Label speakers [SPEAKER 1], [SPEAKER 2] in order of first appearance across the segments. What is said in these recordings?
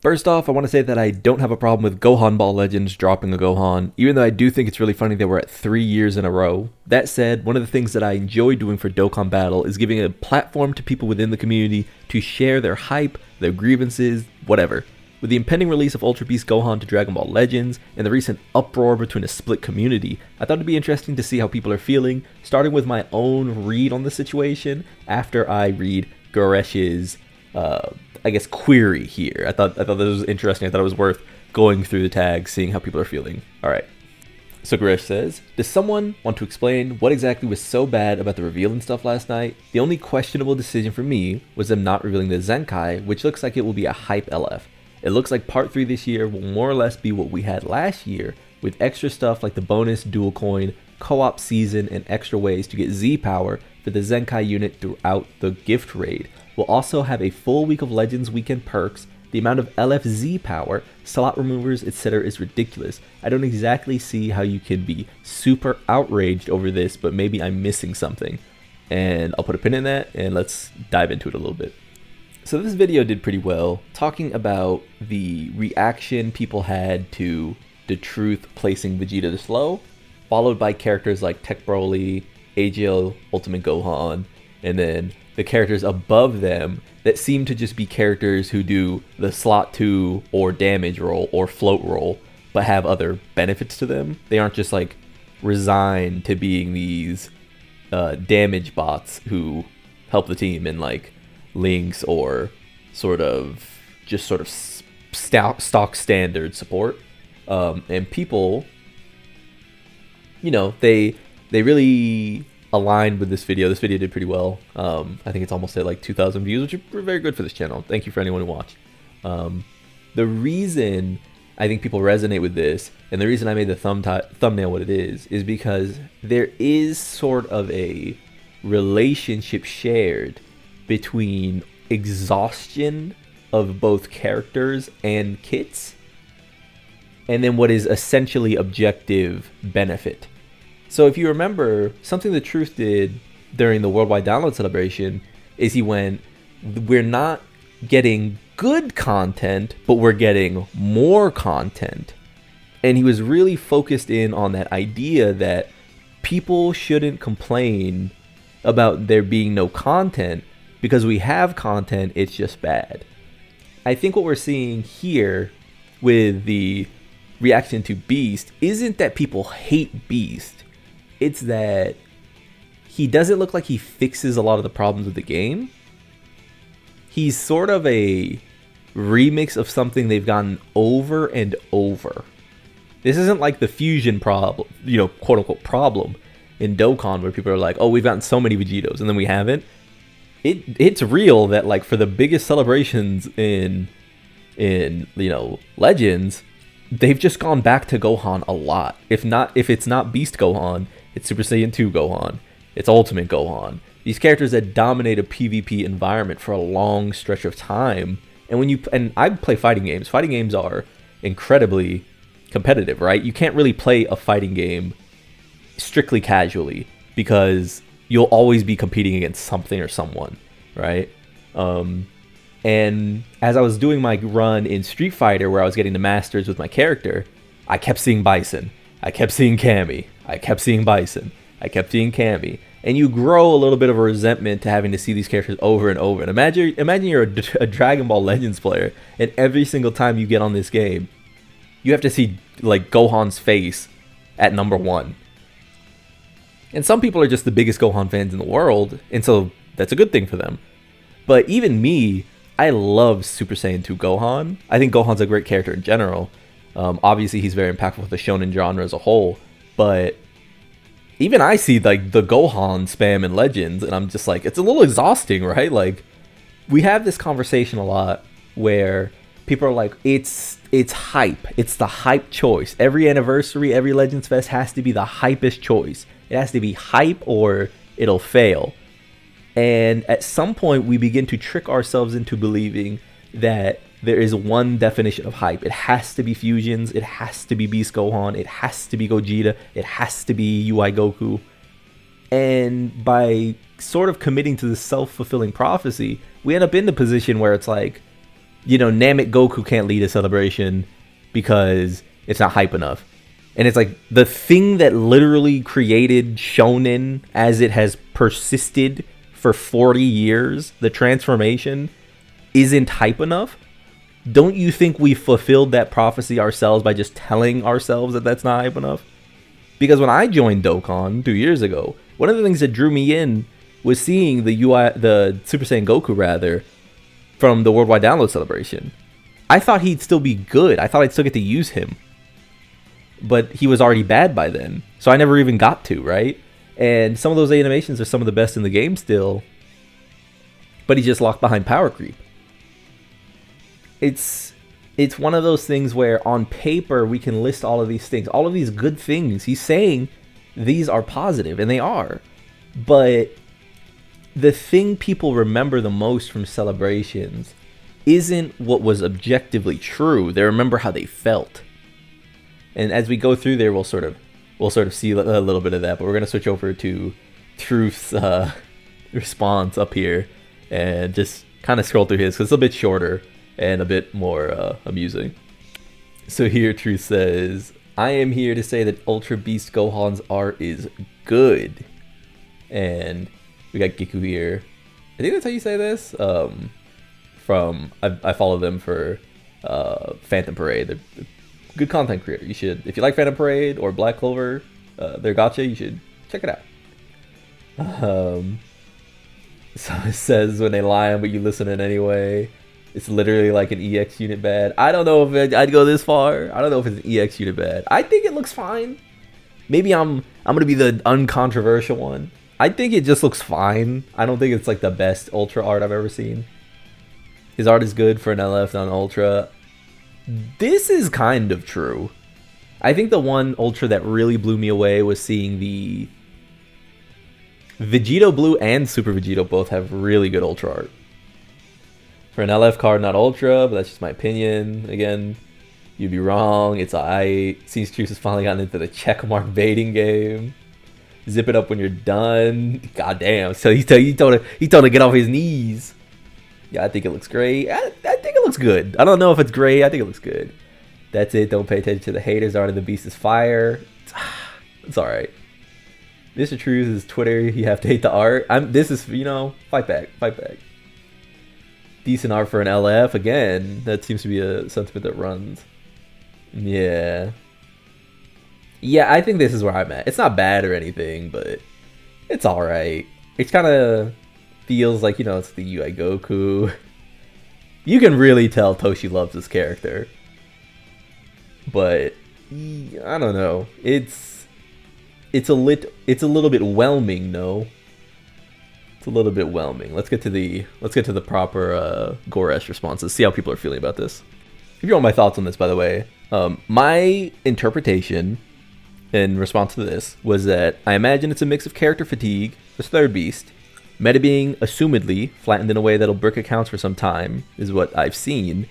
[SPEAKER 1] First off, I want to say that I don't have a problem with Gohan Ball Legends dropping a Gohan, even though I do think it's really funny that we're at 3 years in a row. That said, one of the things that I enjoy doing for Dokkan Battle is giving a platform to people within the community to share their hype, their grievances, whatever. With the impending release of Ultra Beast Gohan to Dragon Ball Legends, and the recent uproar between a split community, I thought it'd be interesting to see how people are feeling, starting with my own read on the situation after I read Goresh's query here. I thought this was interesting. I thought it was worth going through the tags, seeing how people are feeling. Alright. So Goresh says, does someone want to explain what exactly was so bad about the reveal and stuff last night? The only questionable decision for me was them not revealing the Zenkai, which looks like it will be a hype LF. It looks like part 3 this year will more or less be what we had last year, with extra stuff like the bonus dual coin, co-op season, and extra ways to get Z power for the Zenkai unit throughout the gift raid. We'll also have a full week of Legends weekend perks. The amount of LFZ power, slot removers, etc. is ridiculous. I don't exactly see how you can be super outraged over this, but maybe I'm missing something. And I'll put a pin in that, and let's dive into it a little bit. So this video did pretty well, talking about the reaction people had to DaTruth placing Vegeta to slow, followed by characters like Tech Broly, AGL Ultimate Gohan, and then the characters above them that seem to just be characters who do the slot 2 or damage roll or float roll, but have other benefits to them. They aren't just like resigned to being these damage bots who help the team in like links or sort of stock standard support. And people, you know, they really aligned with this video. This video did pretty well. I think it's almost at like 2,000 views, which are very good for this channel. Thank you for anyone who watched. The reason I think people resonate with this, and the reason I made the thumbnail what it is because there is sort of a relationship shared between exhaustion of both characters and kits, and then what is essentially objective benefit. So if you remember, something DaTruth did during the worldwide download celebration is he went, we're not getting good content, but we're getting more content. And he was really focused in on that idea that people shouldn't complain about there being no content because we have content, it's just bad. I think what we're seeing here with the reaction to Beast isn't that people hate Beast. It's that he doesn't look like he fixes a lot of the problems of the game. He's sort of a remix of something they've gotten over and over. This isn't like the fusion problem, you know, quote unquote problem in Dokkan where people are like, oh, we've gotten so many Vegetos and then we haven't. It's real that like for the biggest celebrations in you know, Legends, they've just gone back to Gohan a lot. If it's not Beast Gohan, it's Super Saiyan 2 Gohan, it's Ultimate Gohan. These characters that dominate a PvP environment for a long stretch of time. And I play fighting games. Fighting games are incredibly competitive, right? You can't really play a fighting game strictly casually because you'll always be competing against something or someone, right? And as I was doing my run in Street Fighter where I was getting the Masters with my character, I kept seeing Bison. I kept seeing Cammy. I kept seeing Bison. I kept seeing Cammy. And you grow a little bit of a resentment to having to see these characters over and over. And imagine you're a Dragon Ball Legends player, and every single time you get on this game, you have to see like Gohan's face at number 1. And some people are just the biggest Gohan fans in the world, and so that's a good thing for them. But even me, I love Super Saiyan 2 Gohan. I think Gohan's a great character in general. Obviously, he's very impactful for the shonen genre as a whole. But even I see like the Gohan spam in Legends, and I'm just like, it's a little exhausting, right? Like, we have this conversation a lot where people are like, it's hype. It's the hype choice. Every anniversary, every Legends Fest has to be the hypest choice. It has to be hype or it'll fail. And at some point, we begin to trick ourselves into believing that there is one definition of hype. It has to be fusions. It has to be Beast Gohan. It has to be Gogeta. It has to be UI Goku. And by sort of committing to this self-fulfilling prophecy, we end up in the position where it's like, Namek Goku can't lead a celebration because it's not hype enough. And it's like the thing that literally created shonen as it has persisted for 40 years, the transformation, isn't hype enough. Don't you think we fulfilled that prophecy ourselves by just telling ourselves that that's not hype enough? Because when I joined Dokkan 2 years ago, one of the things that drew me in was seeing the Super Saiyan Goku rather, from the worldwide download celebration. I thought he'd still be good. I thought I'd still get to use him. But he was already bad by then. So I never even got to, right? And some of those animations are some of the best in the game still. But he's just locked behind power creep. It's one of those things where on paper we can list all of these things. All of these good things. He's saying these are positive, and they are. But the thing people remember the most from celebrations isn't what was objectively true. They remember how they felt. And as we go through there, we'll sort of see a little bit of that. But we're gonna switch over to Truth's response up here and just kind of scroll through his, because it's a bit shorter and a bit more amusing. So here Truth says, "I am here to say that Ultra Beast Gohan's art is good." And we got Giku here. I think that's how you say this. I follow them for Phantom Parade. They're a good content creator. You should, if you like Phantom Parade or Black Clover, their gacha, you should check it out. So it says, when they lie but you listen in anyway. It's literally like an EX unit bad. I don't know if I'd go this far. I don't know if it's an EX unit bad. I think it looks fine. Maybe I'm gonna be the uncontroversial one. I think it just looks fine. I don't think it's like the best Ultra art I've ever seen. His art is good for an LF, not an Ultra. This is kind of true. I think the one Ultra that really blew me away was seeing the Vegito Blue and Super Vegito both have really good Ultra art. For an LF card, not Ultra, but that's just my opinion. Again, you'd be wrong. It's alright. Seems Truce has finally gotten into the checkmark baiting game. Zip it up when you're done. God damn. So he told her to get off his knees. Yeah, I think it looks great. I think it looks good. I don't know if it's great. I think it looks good. That's it. Don't pay attention to the haters. Art of the Beast is fire. It's alright. Mr. Truth's Twitter, you have to hate the art. This is, fight back. Decent art for an LF. Again, that seems to be a sentiment that runs. Yeah, I think this is where I'm at. It's not bad or anything, but it's alright. It kind of feels like, it's the UI Goku. You can really tell Toshi loves this character. But I don't know. It's a little bit whelming, no? It's a little bit whelming. Let's get to the proper Goresh responses. See how people are feeling about this. If you want my thoughts on this, by the way, my interpretation in response to this was that I imagine it's a mix of character fatigue, this third beast, meta being assumedly flattened in a way that'll brick accounts for some time, is what I've seen.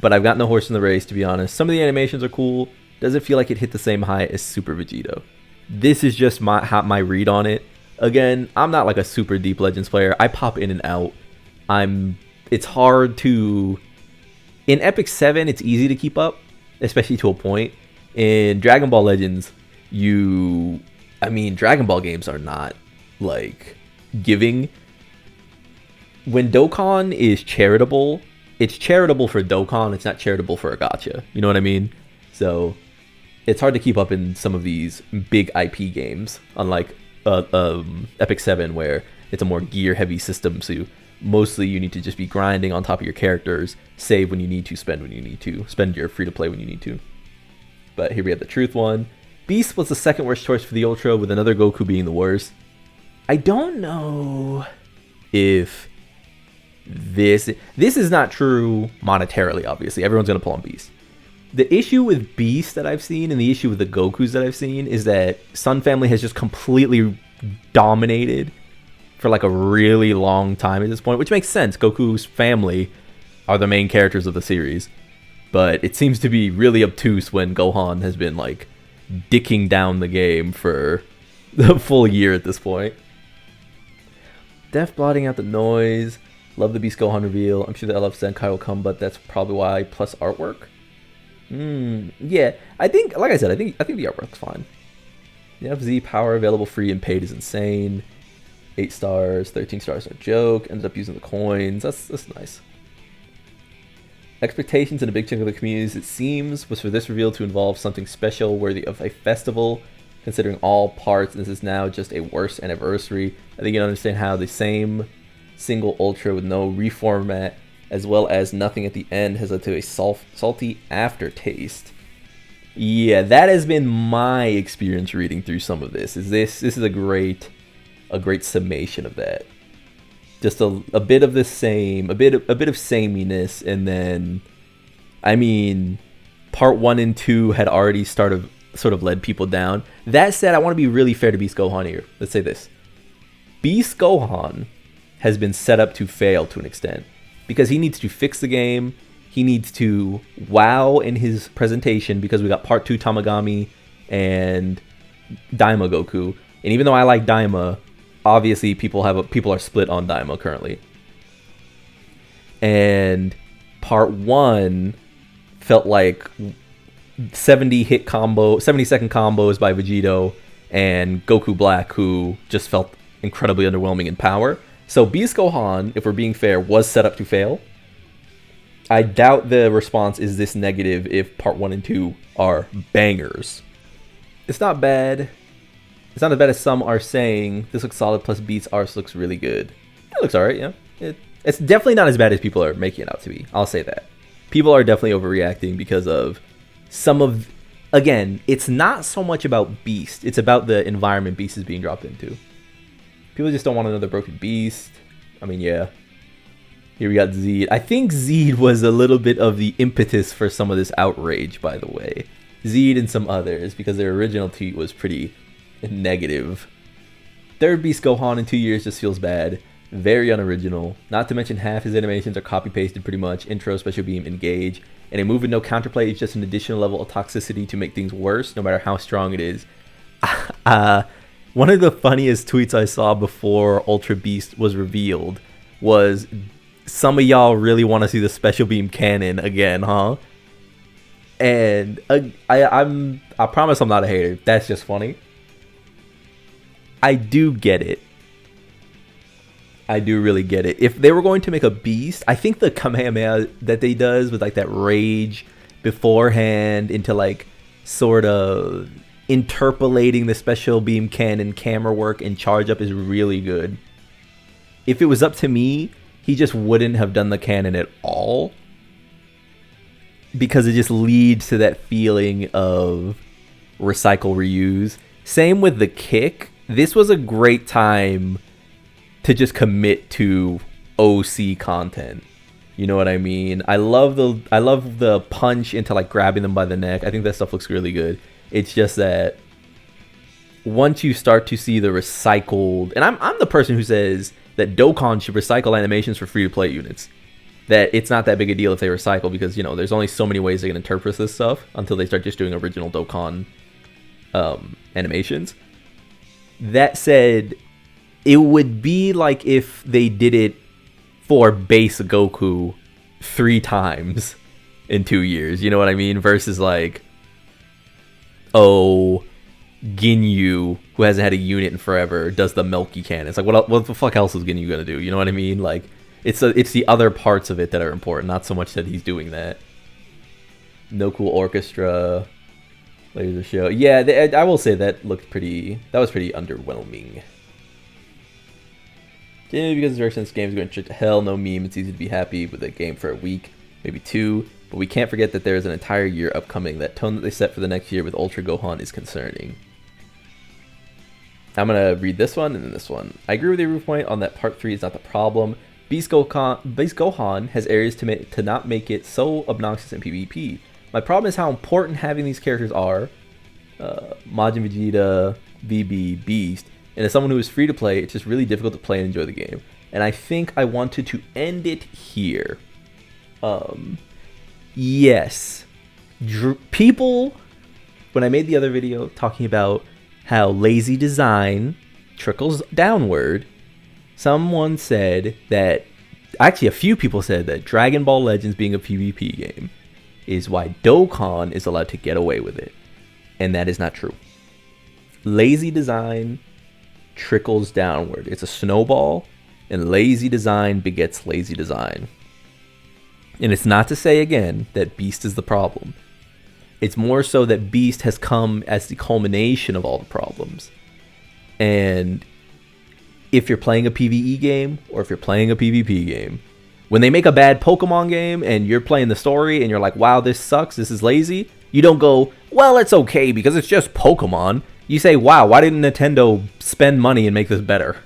[SPEAKER 1] But I've got no horse in the race, to be honest. Some of the animations are cool. Doesn't feel like it hit the same height as Super Vegito. This is just my read on it. Again, I'm not like a super deep Legends player. I pop in and out. It's hard to... In Epic 7, it's easy to keep up, especially to a point. In Dragon Ball Legends, Dragon Ball games are not, like, giving. When Dokkan is charitable, it's charitable for Dokkan, it's not charitable for a gacha. You know what I mean? So, it's hard to keep up in some of these big IP games, unlike Epic 7, where it's a more gear-heavy system, so mostly you need to just be grinding on top of your characters, save when you need to, spend when you need to, spend your free-to-play when you need to. But here we have the Truth one. Beast was the second worst choice for the Ultra, with another Goku being the worst. I don't know if this is not true monetarily, obviously. Everyone's going to pull on Beast. The issue with Beast that I've seen and the issue with the Gokus that I've seen is that Sun Family has just completely dominated for like a really long time at this point, which makes sense. Goku's family are the main characters of the series. But it seems to be really obtuse when Gohan has been like dicking down the game for the full year at this point. Def blotting out the noise. Love the Beast Gohan reveal. I'm sure the LF Zenkai will come, but that's probably why. Plus artwork. Yeah, I think, like I said, I think the artwork's fine. The FZ power available free and paid is insane. 8 stars, 13 stars, no joke. Ended up using the coins. That's nice. Expectations in a big chunk of the communities, it seems, was for this reveal to involve something special worthy of a festival, considering all parts. This is now just a worse anniversary. I think you understand how the same single Ultra with no reformat, as well as nothing at the end, has led to a salty aftertaste. Yeah, that has been my experience reading through some of this. This is a great summation of that. Just a bit of the same, a bit of sameness, and then, I mean, part 1 and 2 had already sort of led people down. That said, I want to be really fair to Beast Gohan here. Let's say this: Beast Gohan has been set up to fail to an extent because he needs to fix the game. He needs to wow in his presentation because we got part 2 Tamagami and Daima Goku, and even though I like Daima, obviously people are split on Daima currently. And part 1 felt like 70-second combos by Vegito and Goku Black, who just felt incredibly underwhelming in power. So Beast Gohan, if we're being fair, was set up to fail. I doubt the response is this negative if part 1 and 2 are bangers. It's not bad. It's not as bad as some are saying. This looks solid, plus Beast's arse looks really good. It looks alright, yeah. It's definitely not as bad as people are making it out to be. I'll say that. People are definitely overreacting because of some of... Again, it's not so much about Beast. It's about the environment Beast is being dropped into. People just don't want another broken Beast. I mean, yeah. Here we got Zed. I think Zed was a little bit of the impetus for some of this outrage, by the way. Zed and some others, because their original tweet was pretty negative. Third Beast Gohan in 2 years just feels bad. Very unoriginal. Not to mention half his animations are copy-pasted pretty much. Intro, Special Beam, Engage. And a move with no counterplay is just an additional level of toxicity to make things worse, no matter how strong it is. One of the funniest tweets I saw before Ultra Beast was revealed was, some of y'all really want to see the Special Beam cannon again, huh? And I promise I'm not a hater. That's just funny. I do get it. I do really get it. If they were going to make a Beast, I think the Kamehameha that they does with like that rage beforehand into like sort of interpolating the Special Beam cannon camera work and charge up is really good. If it was up to me, he just wouldn't have done the cannon at all, because it just leads to that feeling of recycle, reuse. Same with the kick. This was a great time to just commit to OC content. You know what I mean? I love the punch into like grabbing them by the neck. I think that stuff looks really good. It's just that once you start to see the recycled, and I'm the person who says that Dokkan should recycle animations for free-to-play units. That it's not that big a deal if they recycle, because, you know, there's only so many ways they can interpret this stuff until they start just doing original Dokkan animations. That said, it would be like if they did it for base Goku 3 times in 2 years. You know what I mean? Versus like, oh, Ginyu, who hasn't had a unit in forever, does the Melky cannon. It's like, what the fuck else is Ginyu gonna do? You know what I mean? Like, it's the other parts of it that are important, not so much that he's doing that. No Cool Orchestra, Laser Show. Yeah, I will say that was pretty underwhelming. Yeah, because the direction this game is going straight to hell, no meme. It's easy to be happy with a game for a week, maybe 2. But we can't forget that there is an entire year upcoming. That tone that they set for the next year with Ultra Gohan is concerning. I'm going to read this one and then this one. I agree with your viewpoint on that part 3 is not the problem. Beast Gohan has areas to not make it so obnoxious in PvP. My problem is how important having these characters are. Majin Vegeta, VB, Beast. And as someone who is free to play, it's just really difficult to play and enjoy the game. And I think I wanted to end it here. Yes. People, when I made the other video talking about how lazy design trickles downward, someone said that actually a few people said that Dragon Ball Legends being a PvP game is why Dokkan is allowed to get away with it. And that is not true. Lazy design trickles downward. It's a snowball, and lazy design begets lazy design. And it's not to say, again, that Beast is the problem. It's more so that Beast has come as the culmination of all the problems. And if you're playing a PvE game, or if you're playing a PvP game, when they make a bad Pokemon game and you're playing the story and you're like, wow, this sucks, this is lazy, you don't go, well, it's okay because it's just Pokemon. You say, wow, why didn't Nintendo spend money and make this better?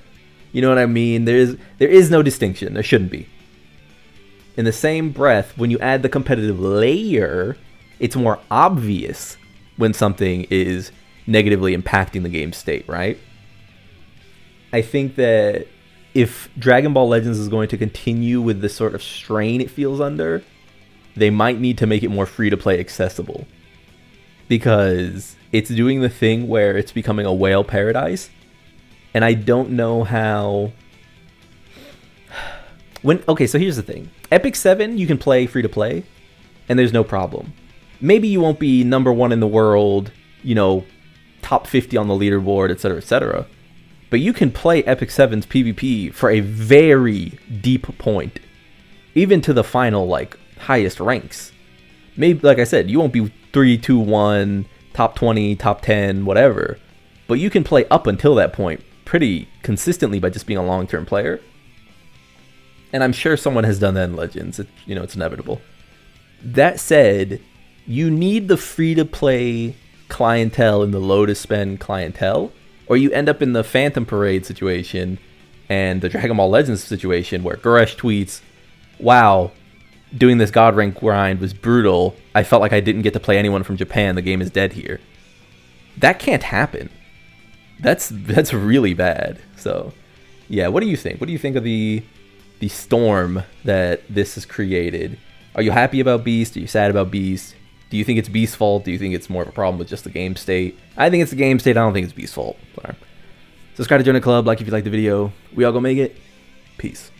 [SPEAKER 1] You know what I mean? There is no distinction. There shouldn't be. In the same breath, when you add the competitive layer, it's more obvious when something is negatively impacting the game state, right? I think that if Dragon Ball Legends is going to continue with the sort of strain it feels under, they might need to make it more free-to-play accessible. Because it's doing the thing where it's becoming a whale paradise. And I don't know how... Okay, so here's the thing. Epic 7, you can play free-to-play, and there's no problem. Maybe you won't be #1 in the world, you know, top 50 on the leaderboard, etc., etc. But you can play Epic 7's PvP for a very deep point. Even to the final, like, highest ranks. Maybe, like I said, you won't be 3, 2, 1, top 20, top 10, whatever. But you can play up until that point pretty consistently by just being a long-term player. And I'm sure someone has done that in Legends. It's inevitable. That said, you need the free-to-play clientele and the low-to-spend clientele, or you end up in the Phantom Parade situation and the Dragon Ball Legends situation where Goresh tweets, wow, doing this God rank grind was brutal. I felt like I didn't get to play anyone from Japan. The game is dead here. That can't happen. That's really bad. So, yeah, what do you think? What do you think of the storm that this has created? Are you happy about Beast? Are you sad about Beast? Do you think it's Beast's fault? Do you think it's more of a problem with just the game state? I think it's the game state. I don't think it's Beast's fault. All right. Subscribe to join the club. Like if you like the video. We all go make it. Peace.